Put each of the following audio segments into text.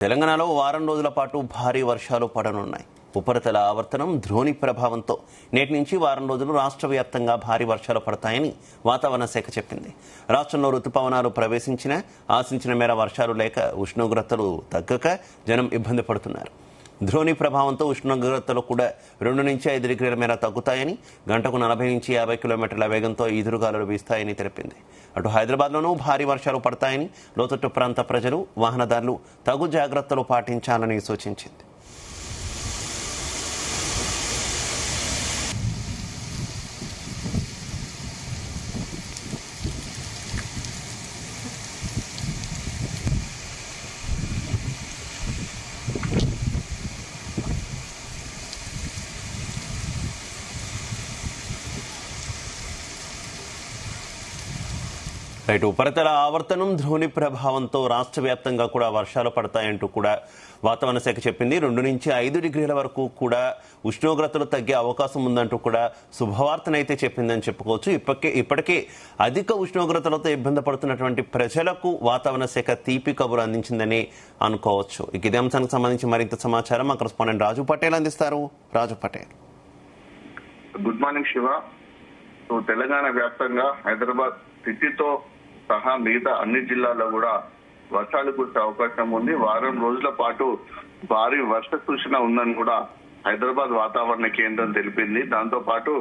తెలంగాణలో వారం రోజుల పాటు భారీ వర్షాలు పడనున్నాయి. ఉపరితల ఆవర్తనం ద్రోణి ప్రభావంతో నేటి నుంచి వారం రోజులు రాష్ట్ర వ్యాప్తంగా భారీ వర్షాలు పడతాయని వాతావరణ శాఖ చెప్పింది. రాష్ట్రంలో రుతుపవనాలు ప్రవేశించినా ఆశించిన మేర వర్షాలు లేక ఉష్ణోగ్రతలు తగ్గక జనం ఇబ్బంది పడుతున్నారు. ద్రోణి ప్రభావంతో ఉష్ణోగ్రతలు కూడా 2 నుంచి 5 డిగ్రీల మేర తగ్గుతాయని, గంటకు 40 నుంచి 50 కిలోమీటర్ల వేగంతో ఈదురుగాలులు వీస్తాయని తెలిపింది. అటు హైదరాబాద్లోనూ భారీ వర్షాలు పడతాయని, లోతట్టు ప్రాంత ప్రజలు, వాహనదారులు తగు జాగ్రత్తలు పాటించాలని సూచించింది. ఉపరితల ఆవర్తనం ద్రోణి ప్రభావంతో రాష్ట్ర వ్యాప్తంగా కూడా వర్షాలు పడతాయంటూ కూడా వాతావరణ శాఖ చెప్పింది. 2 నుంచి 5 డిగ్రీల వరకు కూడా ఉష్ణోగ్రతలు తగ్గే అవకాశం ఉందంటూ కూడా శుభవార్తనైతే చెప్పిందని చెప్పుకోవచ్చు. ఇప్పటికే అధిక ఉష్ణోగ్రతలతో ఇబ్బంది పడుతున్నటువంటి ప్రజలకు వాతావరణ శాఖ తీపి కబురు అందించిందని అనుకోవచ్చు. ఇదే అంశానికి సంబంధించి మరింత సమాచారం మా కరెస్పాండెంట్ రాజు పటేల్ అందిస్తారు. రాజు పటేల్. Good morning Shiva. తెలంగాణ వ్యాప్తంగా హైదరాబాద్ సిటీతో సహా మిగతా అన్ని జిల్లాల్లో కూడా వర్షాలు కురిసే అవకాశం ఉంది. వారం రోజుల పాటు భారీ వర్ష సూచన ఉందని కూడా హైదరాబాద్ వాతావరణ కేంద్రం తెలిపింది. దాంతో పాటు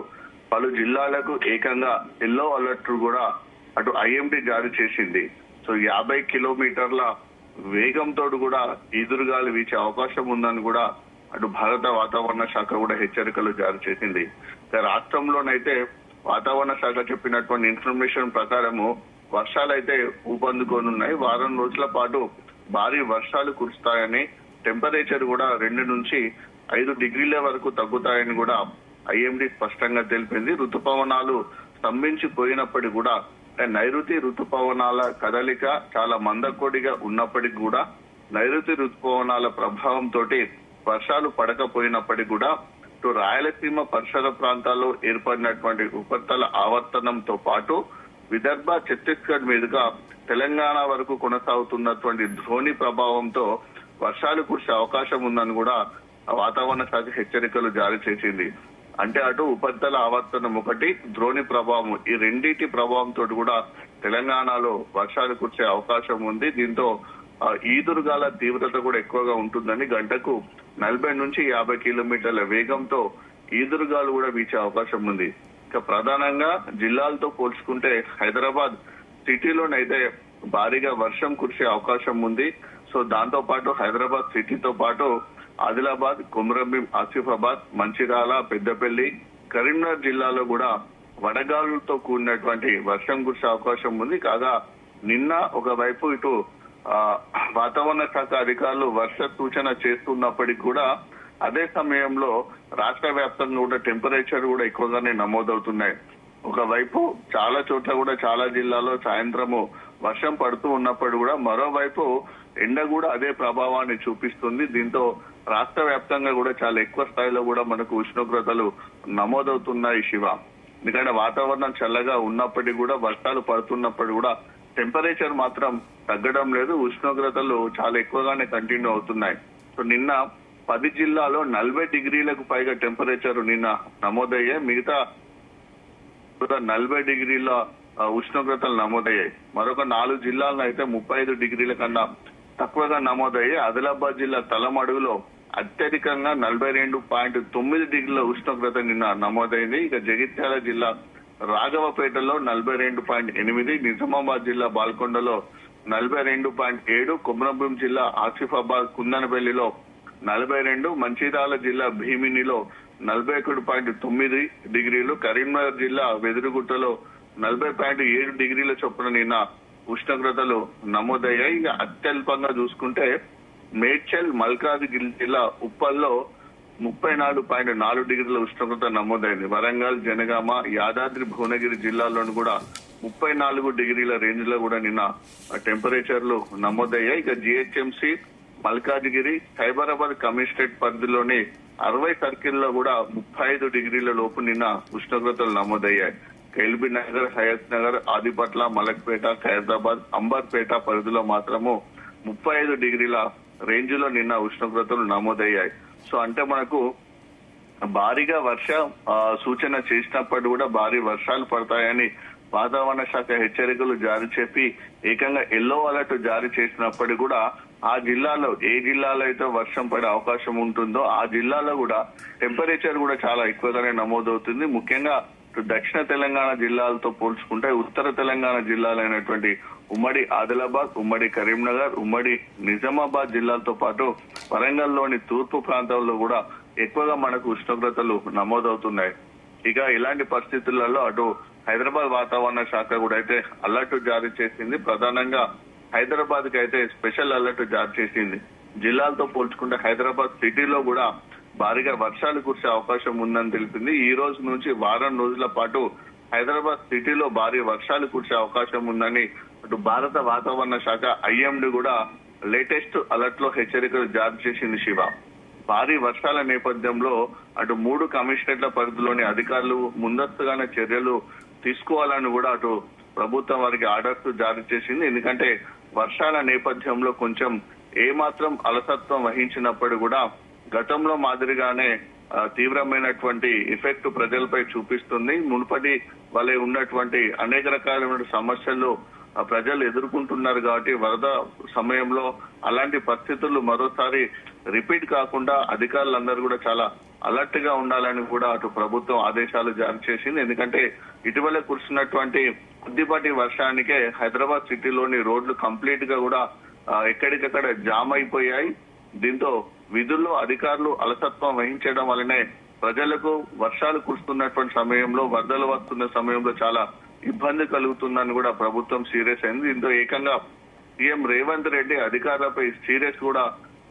పలు జిల్లాలకు ఏకంగా ఎల్లో అలర్ట్ కూడా అటు ఐఎండీ జారీ చేసింది. 50 కిలోమీటర్ల వేగంతో కూడా ఈదురుగాలు వీచే అవకాశం ఉందని కూడా అటు భారత వాతావరణ శాఖ కూడా హెచ్చరికలు జారీ చేసింది. రాష్ట్రంలోనైతే వాతావరణ శాఖ చెప్పినటువంటి ఇన్ఫర్మేషన్ ప్రకారము వర్షాలైతే ఊపందుకోనున్నాయి. వారం రోజుల పాటు భారీ వర్షాలు కురుస్తాయని, టెంపరేచర్ కూడా 2 నుంచి 5 డిగ్రీల వరకు తగ్గుతాయని కూడా ఐఎండీ స్పష్టంగా తెలిపింది. రుతుపవనాలు స్తంభించిపోయినప్పటికీ కూడా నైరుతి రుతుపవనాల కదలిక చాలా మందకొడిగా ఉన్నప్పటికీ కూడా నైరుతి రుతుపవనాల ప్రభావంతో వర్షాలు పడకపోయినప్పటికీ కూడా ఇటు రాయలసీమ పరిసర ప్రాంతాల్లో ఏర్పడినటువంటి ఉపరితల ఆవర్తనంతో పాటు విదర్భ, ఛత్తీస్గఢ్ మీదుగా తెలంగాణ వరకు కొనసాగుతున్నటువంటి ద్రోణి ప్రభావంతో వర్షాలు కురిసే అవకాశం ఉందని కూడా వాతావరణ శాఖ హెచ్చరికలు జారీ చేసింది. అంటే అటు ఉపరితల ఆవర్తనం ఒకటి, ద్రోణి ప్రభావం, ఈ రెండింటి ప్రభావంతో కూడా తెలంగాణలో వర్షాలు కురిసే అవకాశం ఉంది. దీంతో ఈదురుగాల తీవ్రత కూడా ఎక్కువగా ఉంటుందని, గంటకు 40 నుంచి 50 కిలోమీటర్ల వేగంతో ఈదురుగాలు కూడా వీచే అవకాశం ఉంది. ఇక ప్రధానంగా జిల్లాలతో పోల్చుకుంటే హైదరాబాద్ సిటీలోనైతే భారీగా వర్షం కురిసే అవకాశం ఉంది. దాంతో పాటు హైదరాబాద్ సిటీతో పాటు ఆదిలాబాద్, కొమరంభీం, ఆసిఫాబాద్, మంచిర్యాల, పెద్దపల్లి, కరీంనగర్ జిల్లాలో కూడా వడగాలులతో కూడినటువంటి వర్షం కురిసే అవకాశం ఉంది. కాగా నిన్న ఒకవైపు ఇటు వాతావరణ శాఖ అధికారులు వర్ష సూచన చేస్తున్నప్పటికీ కూడా అదే సమయంలో రాష్ట్ర వ్యాప్తంగా కూడా టెంపరేచర్ కూడా ఎక్కువగానే నమోదవుతున్నాయి. ఒకవైపు చాలా చోట్ల కూడా చాలా జిల్లాలో సాయంత్రము వర్షం పడుతూ ఉన్నప్పుడు కూడా మరోవైపు ఎండ కూడా అదే ప్రభావాన్ని చూపిస్తుంది. దీంతో రాష్ట్ర వ్యాప్తంగా కూడా చాలా ఎక్కువ స్థాయిలో కూడా మనకు ఉష్ణోగ్రతలు నమోదవుతున్నాయి శివ. ఎందుకంటే వాతావరణం చల్లగా ఉన్నప్పటికీ కూడా వర్షాలు పడుతున్నప్పుడు కూడా టెంపరేచర్ మాత్రం తగ్గడం లేదు. ఉష్ణోగ్రతలు చాలా ఎక్కువగానే కంటిన్యూ అవుతున్నాయి. నిన్న 10 జిల్లాలో 40 డిగ్రీలకు పైగా టెంపరేచర్ నిన్న నమోదయ్యాయి. మిగతా 40 డిగ్రీల ఉష్ణోగ్రతలు నమోదయ్యాయి. మరొక 4 జిల్లాలను అయితే 35 డిగ్రీల కన్నా తక్కువగా నమోదయ్యాయి. ఆదిలాబాద్ జిల్లా తలమడుగులో అత్యధికంగా 42.9 డిగ్రీల ఉష్ణోగ్రత నిన్న నమోదైంది. ఇక జగిత్యాల జిల్లా రాఘవపేటలో 42.8, నిజామాబాద్ జిల్లా బాల్కొండలో 42.7, కొమరంభీం జిల్లా ఆసిఫాబాద్ కుందనపల్లిలో 42, మంచిర్యాల జిల్లా భీమినిలో 41.9 డిగ్రీలు, కరీంనగర్ జిల్లా వెదురుగుట్టలో 40.7 డిగ్రీల చొప్పున నిన్న ఉష్ణోగ్రతలు నమోదయ్యాయి. ఇక అత్యల్పంగా చూసుకుంటే మేడ్చల్, మల్కాజ్గిరి జిల్లా ఉప్పల్లో 34.4 డిగ్రీల ఉష్ణోగ్రత నమోదైంది. వరంగల్, జనగామ, యాదాద్రి భువనగిరి జిల్లాల్లోనూ కూడా 34 డిగ్రీల రేంజ్ లో కూడా నిన్న టెంపరేచర్లు నమోదయ్యాయి. ఇక జిహెచ్ఎంసీ, మల్కాజ్గిరి, సైబరాబాద్ కమిషనరేట్ పరిధిలోని 60 సర్కిల్లో కూడా 35 డిగ్రీల లోపు నిన్న ఉష్ణోగ్రతలు నమోదయ్యాయి. ఎల్బీ నగర్, హయత్ నగర్, ఆదిపట్ల, మలక్పేట, ఖైరతాబాద్, అంబర్పేట పరిధిలో మాత్రము 35 డిగ్రీల రేంజ్ లో నిన్న ఉష్ణోగ్రతలు నమోదయ్యాయి. సో అంటే మనకు భారీగా సూచన చేసినప్పుడు కూడా భారీ వర్షాలు పడతాయని వాతావరణ శాఖ హెచ్చరికలు జారీ చెప్పి ఏకంగా ఎల్లో అలర్ట్ జారీ చేసినప్పటికీ కూడా ఆ జిల్లాలో ఏ జిల్లాలో అయితే వర్షం పడే అవకాశం ఉంటుందో ఆ జిల్లాలో కూడా టెంపరేచర్ కూడా చాలా ఎక్కువగానే నమోదవుతుంది. ముఖ్యంగా దక్షిణ తెలంగాణ జిల్లాలతో పోల్చుకుంటే ఉత్తర తెలంగాణ జిల్లాలైనటువంటి ఉమ్మడి ఆదిలాబాద్, ఉమ్మడి కరీంనగర్, ఉమ్మడి నిజామాబాద్ జిల్లాలతో పాటు వరంగల్లోని తూర్పు ప్రాంతాల్లో కూడా ఎక్కువగా మనకు ఉష్ణోగ్రతలు నమోదవుతున్నాయి. ఇక ఇలాంటి పరిస్థితులలో అటు హైదరాబాద్ వాతావరణ శాఖ కూడా అయితే అలర్ట్ జారీ చేసింది. ప్రధానంగా హైదరాబాద్ కి అయితే స్పెషల్ అలర్ట్ జారీ చేసింది. జిల్లాలతో పోల్చుకుంటే హైదరాబాద్ సిటీలో కూడా భారీగా వర్షాలు కురిసే అవకాశం ఉందని తెలిపింది. ఈ రోజు నుంచి వారం రోజుల పాటు హైదరాబాద్ సిటీలో భారీ వర్షాలు కురిసే అవకాశం ఉందని అటు భారత వాతావరణ శాఖ ఐఎండీ కూడా లేటెస్ట్ అలర్ట్ లో హెచ్చరికలు జారీ చేసింది. శివ, భారీ వర్షాల నేపథ్యంలో అటు 3 కమిషనరేట్ల పరిధిలోని అధికారులు ముందస్తుగానే చర్యలు తీసుకోవాలని కూడా అటు ప్రభుత్వం వారికి ఆర్డర్స్ జారీ చేసింది. ఎందుకంటే వర్షాల నేపథ్యంలో కొంచెం ఏమాత్రం అలసత్వం వహించినప్పుడు కూడా గతంలో మాదిరిగానే తీవ్రమైనటువంటి ఎఫెక్ట్ ప్రజలపై చూపిస్తుంది. మునుపటి వలె ఉన్నటువంటి అనేక రకాలైన సమస్యలు ప్రజలు ఎదుర్కొంటున్నారు కాబట్టి వరద సమయంలో అలాంటి పరిస్థితులు మరోసారి రిపీట్ కాకుండా అధికారులందరూ కూడా చాలా అలర్ట్ గా ఉండాలని కూడా అటు ప్రభుత్వం ఆదేశాలు జారీ చేసింది. ఎందుకంటే ఇటీవల కురిసినటువంటి కొద్దిపాటి వర్షానికే హైదరాబాద్ సిటీలోని రోడ్లు కంప్లీట్ గా కూడా ఎక్కడికక్కడ జామ్ అయిపోయాయి. దీంతో విధుల్లో అధికారులు అలసత్వం వహించడం వల్లనే ప్రజలకు వర్షాలు కురుస్తున్నటువంటి సమయంలో వరదలు వస్తున్న సమయంలో చాలా ఇబ్బంది కలుగుతుందని కూడా ప్రభుత్వం సీరియస్ అయింది. దీంతో ఏకంగా సీఎం రేవంత్ రెడ్డి అధికారులపై సీరియస్ కూడా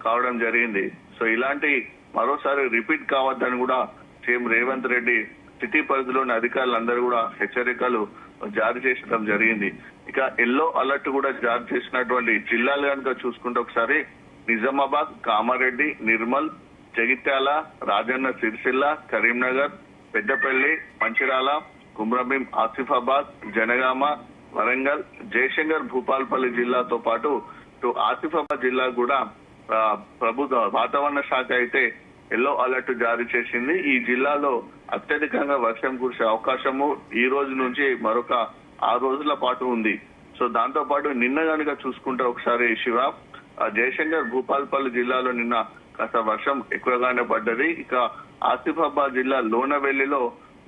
కావడం జరిగింది. సో ఇలాంటి మరోసారి రిపీట్ కావద్దని కూడా సీఎం రేవంత్ రెడ్డి సిటీ పరిధిలోని అధికారులందరూ కూడా హెచ్చరికలు జారీ చేయడం జరిగింది. ఇక ఎల్లో అలర్ట్ కూడా జారీ చేసినటువంటి జిల్లాలు కనుక చూసుకుంటే ఒకసారి నిజామాబాద్, కామారెడ్డి, నిర్మల్, జగిత్యాల, రాజన్న సిరిసిల్ల, కరీంనగర్, పెద్దపల్లి, మంచిర్యాల, కుమ్రంభీం, ఆసిఫాబాద్, జనగామ, వరంగల్, జయశంకర్, భూపాల్పల్లి జిల్లాతో పాటు ఇటు ఆసిఫాబాద్ జిల్లా కూడా ప్రభుత్వ వాతావరణ శాఖ అయితే ఎల్లో అలర్ట్ జారీ చేసింది. ఈ జిల్లాలో అత్యధికంగా వర్షం కురిసే అవకాశము ఈ రోజు నుంచి మరొక 6 రోజుల పాటు ఉంది. సో దాంతో పాటు నిన్న కనుక చూసుకుంటే ఒకసారి శివ, జయశంకర్, భూపాల్పల్లి జిల్లాలో నిన్న కాస్త వర్షం ఎక్కువగానే పడ్డది. ఇక ఆసిఫాబాద్ జిల్లా లోనవెల్లిలో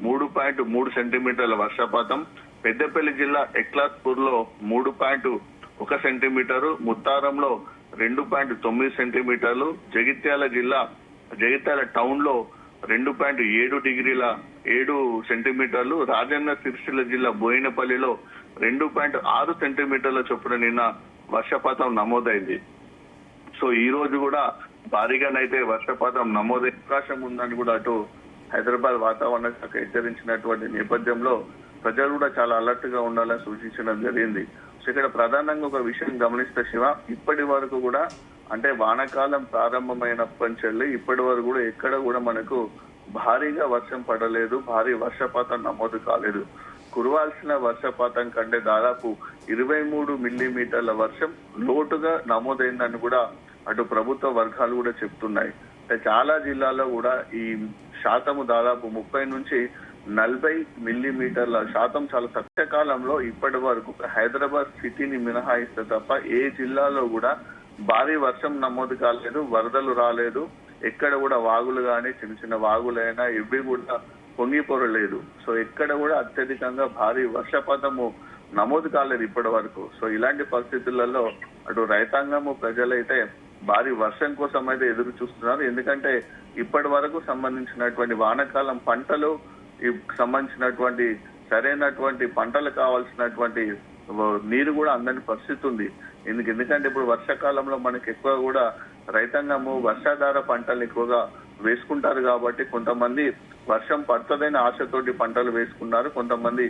3.3 సెంటీమీటర్ల వర్షపాతం, పెద్దపల్లి జిల్లా ఎక్లాస్పూర్ లో 3.1 సెంటీమీటరు, ముత్తారంలో 2.9 సెంటీమీటర్లు, జగిత్యాల టౌన్ లో 2.7 సెంటీమీటర్లు, రాజన్న సిరిసిల్ల జిల్లా బోయినపల్లిలో 2.6 సెంటీమీటర్ల చొప్పున నిన్న వర్షపాతం నమోదైంది. సో ఈ రోజు కూడా భారీగానైతే వర్షపాతం నమోదయ్యే అవకాశం ఉందని కూడా అటు హైదరాబాద్ వాతావరణ శాఖ హెచ్చరించినటువంటి నేపథ్యంలో ప్రజలు కూడా చాలా అలర్ట్ గా ఉండాలని సూచించడం జరిగింది. సో ఇక్కడ ప్రధానంగా ఒక విషయం గమనిస్తే శివ, ఇప్పటి వరకు కూడా అంటే వానాకాలం ప్రారంభమైనప్పటి నుంచి ఇప్పటి వరకు కూడా ఎక్కడ కూడా మనకు భారీగా వర్షం పడలేదు, భారీ వర్షపాతం నమోదు కాలేదు. కురవాల్సిన వర్షపాతం కంటే దాదాపు 23 మిల్లీమీటర్ల వర్షం లోటుగా నమోదైందని కూడా అటు ప్రభుత్వ వర్గాలు కూడా చెప్తున్నాయి. చాలా జిల్లాల్లో కూడా ఈ శాతము దాదాపు 30 నుంచి 40 మిల్లీమీటర్ల శాతం చాలా తక్కువ కాలంలో ఇప్పటి వరకు హైదరాబాద్ సిటీని మినహాయిస్తే తప్ప ఏ జిల్లాలో కూడా భారీ వర్షం నమోదు కాలేదు, వరదలు రాలేదు. ఎక్కడ కూడా వాగులు కానీ చిన్న చిన్న వాగులైనా ఇవి కూడా పొంగిపోరలేదు. సో ఎక్కడ కూడా అత్యధికంగా భారీ వర్షపాతము నమోదు కాలేదు ఇప్పటి వరకు. సో ఇలాంటి పరిస్థితులలో అటు రైతాంగము ప్రజలైతే భారీ వర్షం కోసం అయితే ఎదురు చూస్తున్నారు. ఎందుకంటే ఇప్పటి వరకు సంబంధించినటువంటి వానాకాలం పంటలు సంబంధించినటువంటి సరైనటువంటి పంటలు కావాల్సినటువంటి నీరు కూడా అందని పరిస్థితి ఉంది. ఎందుకంటే ఇప్పుడు వర్షాకాలంలో మనకి ఎక్కువ కూడా రైతాంగము వర్షాధార పంటలు ఎక్కువగా వేసుకుంటారు కాబట్టి కొంతమంది వర్షం పడుతుందనే ఆశతోటి పంటలు వేసుకున్నారు, కొంతమంది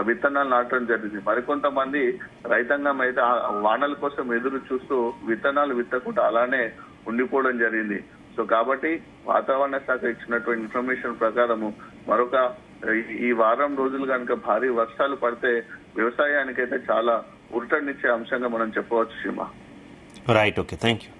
విత్తనాలు నాటడం జరిగింది. మరికొంతమంది రైతాంగం అయితే వానల కోసం ఎదురు చూస్తూ విత్తనాలు విత్తకుండా అలానే ఉండిపోవడం జరిగింది. సో కాబట్టి వాతావరణ శాఖ ఇచ్చినటువంటి ఇన్ఫర్మేషన్ ప్రకారము మరొక ఈ వారం రోజులు కనుక భారీ వర్షాలు పడితే వ్యవసాయానికైతే చాలా ఊరటనిచ్చే అంశంగా మనం చెప్పవచ్చు. సీమ, రైట్, ఓకే, థ్యాంక్ యూ.